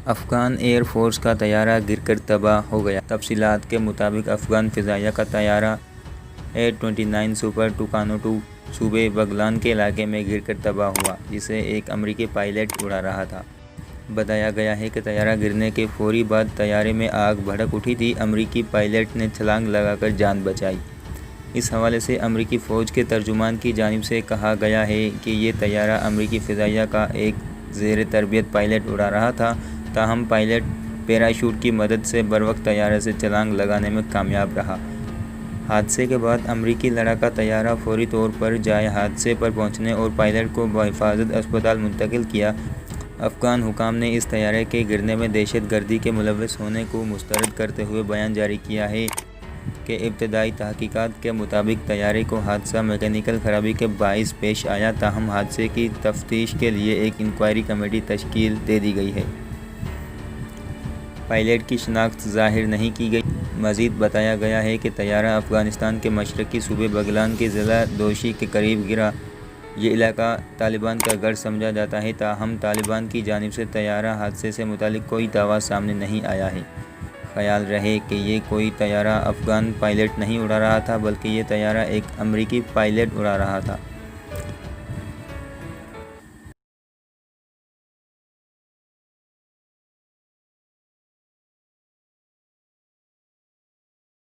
Afghan air force کا طیارہ گر کر تباہ ہو گیا۔ تفصیلات کے مطابق افغان فضائیہ کا طیارہ A-29 سپر ٹوکانو صوبے بغلان کے علاقے میں گر کر تباہ ہوا، جسے ایک امریکی پائلٹ اڑا رہا تھا۔ بتایا گیا ہے کہ طیارہ گرنے کے فوری بعد طیارے میں آگ بھڑک اٹھی تھی۔ امریکی پائلٹ نے چھلانگ لگا کر جان بچائی۔ اس حوالے سے امریکی فوج کے ترجمان کی جانب سے کہا گیا ہے کہ یہ طیارہ امریکی فضائیہ کا ایک زیر تربیت پائلٹ اڑا رہا تھا، تاہم پائلٹ پیراشوٹ کی مدد سے بروقت طیارے سے چھلانگ لگانے میں کامیاب رہا۔ حادثے کے بعد امریکی لڑاکا طیارہ فوری طور پر جائے حادثے پر پہنچنے اور پائلٹ کو بحفاظت اسپتال منتقل کیا۔ افغان حکام نے اس طیارے کے گرنے میں دہشت گردی کے ملوث ہونے کو مسترد کرتے ہوئے بیان جاری کیا ہے کہ ابتدائی تحقیقات کے مطابق طیارے کو حادثہ میکینیکل خرابی کے باعث پیش آیا، تاہم حادثے کی تفتیش کے لیے ایک انکوائری کمیٹی تشکیل دے دی گئی ہے۔ پائلٹ کی شناخت ظاہر نہیں کی گئی۔ مزید بتایا گیا ہے کہ طیارہ افغانستان کے مشرقی صوبے بغلان کے ضلع دوشی کے قریب گرا۔ یہ علاقہ طالبان کا گڑھ سمجھا جاتا ہے، تاہم طالبان کی جانب سے طیارہ حادثے سے متعلق کوئی دعویٰ سامنے نہیں آیا ہے۔ خیال رہے کہ یہ کوئی طیارہ افغان پائلٹ نہیں اڑا رہا تھا، بلکہ یہ طیارہ ایک امریکی پائلٹ اڑا رہا تھا۔